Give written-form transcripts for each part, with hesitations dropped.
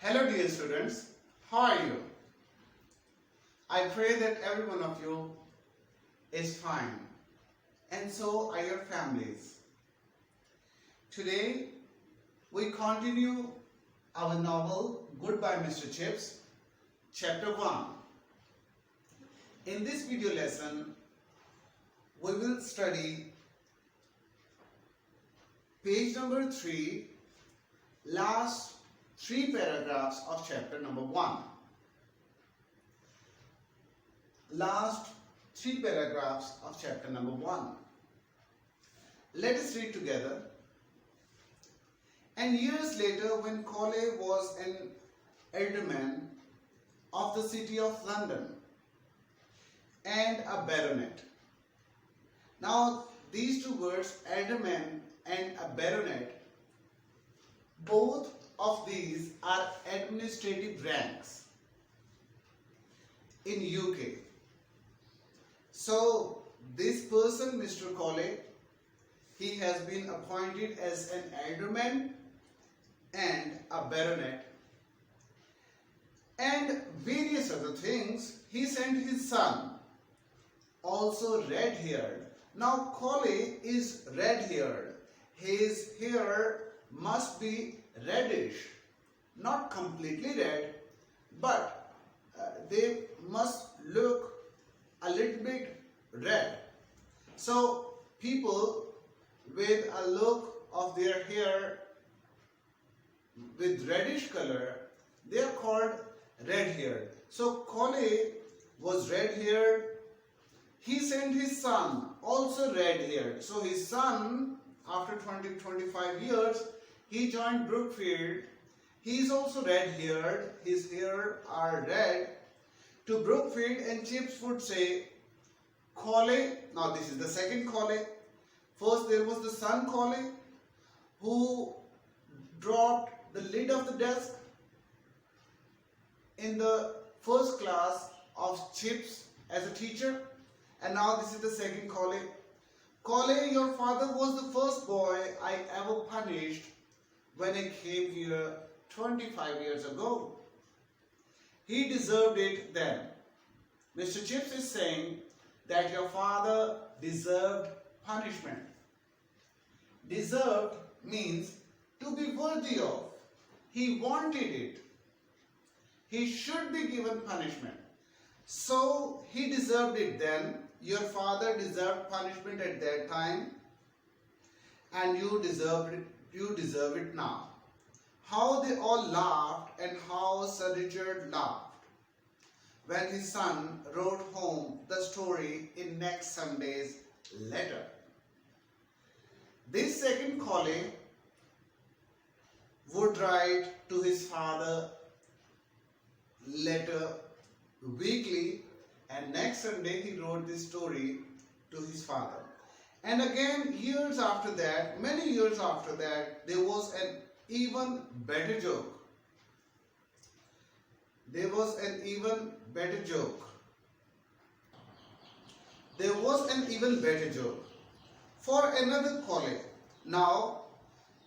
Hello dear students, how are you? I pray that every one of you is fine and so are your families. Today we continue our novel Goodbye Mr. Chips, chapter 1. In this video lesson we will study page number 3, last 3 paragraphs of chapter number 1. Last 3 paragraphs of chapter number 1. Let us read together. And years later, when Colley was an alderman of the city of London and a baronet. Now these two words, alderman and a baronet, both of these are administrative ranks in UK. So this person, Mr. Colley, he has been appointed as an alderman and a baronet and various other things. He sent his son, also red-haired. Now Colley is red-haired. His hair must be reddish, not completely red, but they must look a little bit red. So people with a look of their hair with reddish color, they are called red-haired. So Colley was red-haired. He sent his son, also red-haired. So his son, after 20-25 years, he joined Brookfield. He is also red-haired. His hair are red. To Brookfield, and Chips would say, Colley. Now this is the second Colley. First there was the son Colley, who dropped the lid of the desk in the first class of Chips as a teacher. And now this is the second Colley. Colley, your father was the first boy I ever punished when I came here 25 years ago. He deserved it then. Mr. Chips is saying that your father deserved punishment. Deserved means to be worthy of. He wanted it. He should be given punishment. So he deserved it then. Your father deserved punishment at that time, and you deserve it now. How they all laughed, and how Sir Richard laughed when his son wrote home the story in next Sunday's letter. This second Colley would write to his father letter weekly, and next Sunday he wrote this story to his father. And again, years after that, many years after that, there was an even better joke. There was an even better joke. There was an even better joke for another Colley. Now,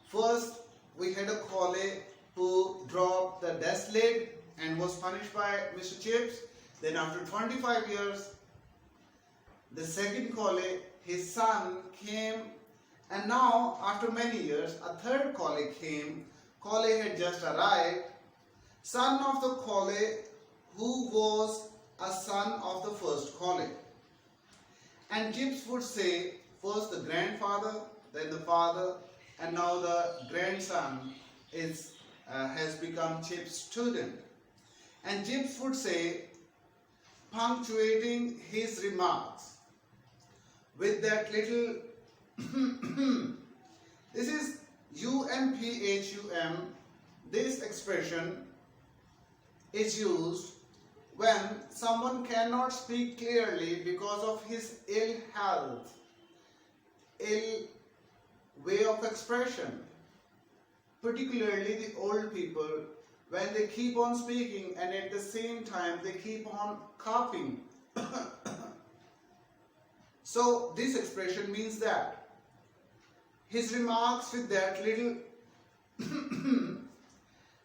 first we had a Colley who dropped the desk lid and was punished by Mr. Chips. Then after 25 years, the second Colley, his son came, and now after many years, a third Colley came. Colley had just arrived, son of the Colley who was a son of the first Colley. And Chips would say, first the grandfather, then the father, and now the grandson has become Chips' student. And Chips would say, punctuating his remarks with that little this is UMPHUM. This expression is used when someone cannot speak clearly because of his ill health, ill way of expression. Particularly the old people, when they keep on speaking and at the same time they keep on coughing. So this expression means that his remarks with that little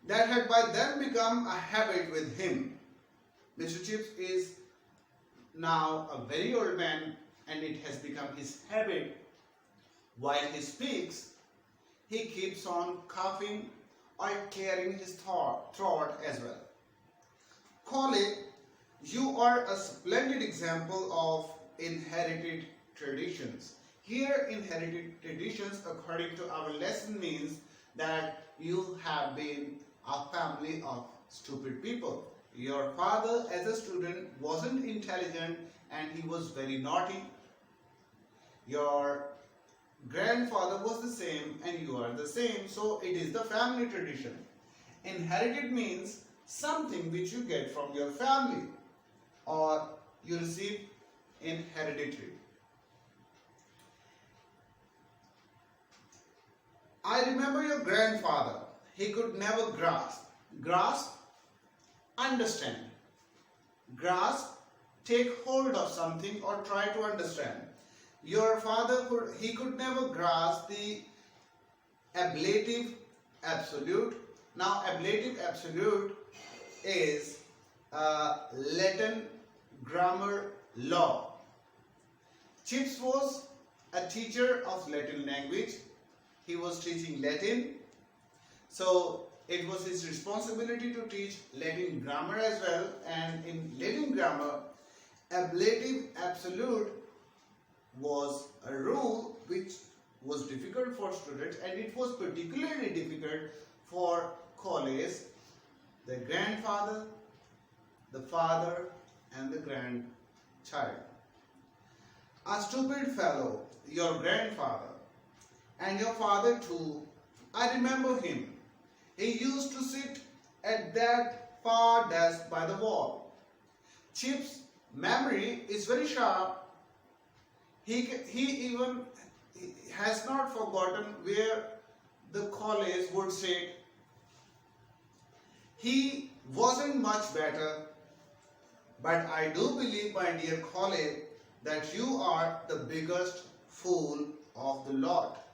that had by then become a habit with him. Mr. Chips is now a very old man and it has become his habit. While he speaks, he keeps on coughing or clearing his throat as well. Collie, you are a splendid example of inherited traditions. Here, inherited traditions, according to our lesson, means that you have been a family of stupid people. Your father, as a student, wasn't intelligent and he was very naughty. Your grandfather was the same and you are the same. So it is the family tradition. Inherited means something which you get from your family or you receive in hereditary. I remember your grandfather. He could never grasp. Grasp, understand. Grasp, take hold of something or try to understand. Your father could never grasp the ablative absolute. Now, ablative absolute is a Latin grammar law. Chips was a teacher of Latin language. He was teaching Latin. So it was his responsibility to teach Latin grammar as well. And in Latin grammar, ablative absolute was a rule which was difficult for students, and it was particularly difficult for colleagues, the grandfather, the father, and the grandchild. A stupid fellow, your grandfather, and your father too. I remember him. He used to sit at that far desk by the wall. Chip's memory is very sharp. He even has not forgotten where the college would sit. He wasn't much better, but I do believe, my dear colleague, that you are the biggest fool of the lot.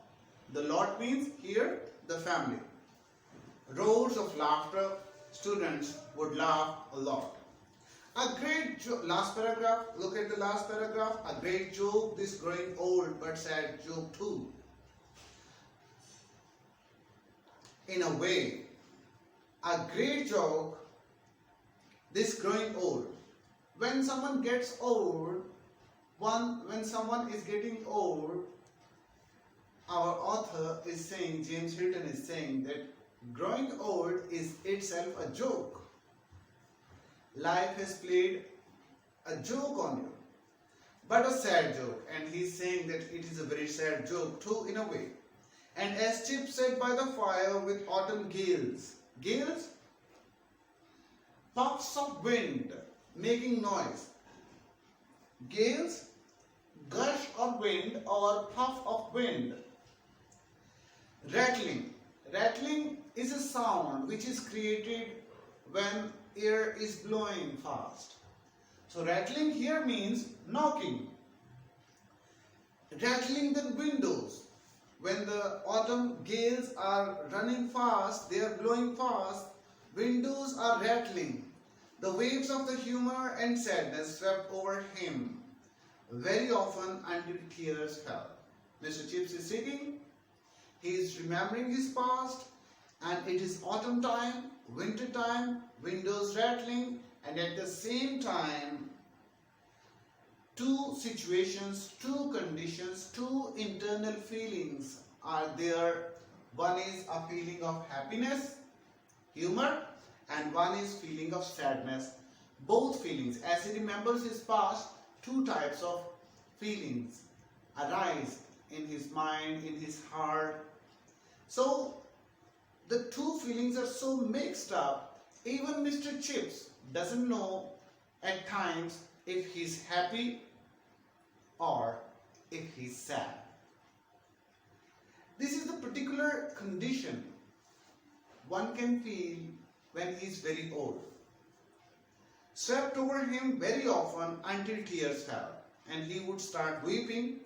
The lot means here the family. Roars of laughter, students would laugh a lot. A great joke, last paragraph, look at the last paragraph. A great joke, this growing old but sad joke too. In a way, a great joke, this growing old. When someone gets old, when someone is getting old, our author is saying, James Hilton is saying that growing old is itself a joke. Life has played a joke on you, but a sad joke, and he's saying that it is a very sad joke too in a way. And as Chip said, by the fire with autumn gales, gales, puffs of wind making noise. Gales, gush of wind or puff of wind. Rattling. Rattling is a sound which is created when air is blowing fast. So rattling here means knocking. Rattling the windows. When the autumn gales are running fast, they are blowing fast, windows are rattling. The waves of the humor and sadness swept over him, very often until tears fell. Mr. Chips is sitting, he is remembering his past, and it is autumn time, winter time, windows rattling, and at the same time, two situations, two conditions, two internal feelings are there. One is a feeling of happiness, humor, and one is feeling of sadness. Both feelings, as he remembers his past, two types of feelings arise in his mind, in his heart. So the two feelings are so mixed up, even Mr. Chips doesn't know at times if he's happy or if he's sad. This is the particular condition one can feel when he's very old. Swept over him very often until tears fell, and he would start weeping,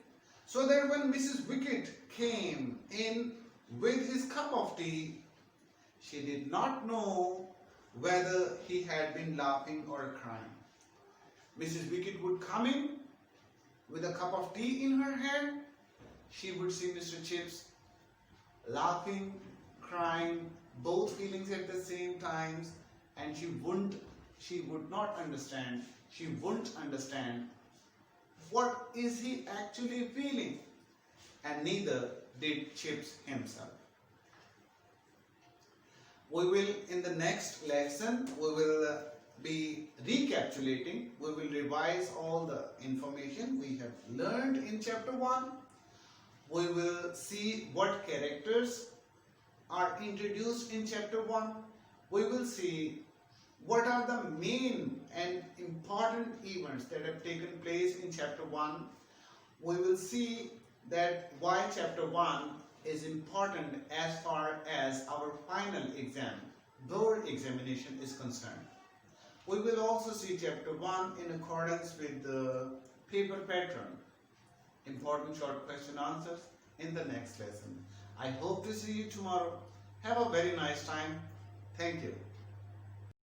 so that when Mrs. Wickett came in with his cup of tea, She did not know whether he had been laughing or crying. Mrs. Wickett would come in with a cup of tea in her hand. She would see Mr. Chips laughing, crying, both feelings at the same times, and she would not understand. She wouldn't understand what is he actually feeling, and neither did Chips himself. We will, in the next lesson, we will be recapitulating. We will revise all the information we have learned in chapter 1. We will see what characters are introduced in chapter 1. We will see what are the main and important events that have taken place in chapter 1. We will see that why chapter 1 is important as far as our final exam, board examination, is concerned. We will also see chapter 1 in accordance with the paper pattern, important short question answers, in the next lesson. I hope to see you tomorrow. Have a very nice time. Thank you.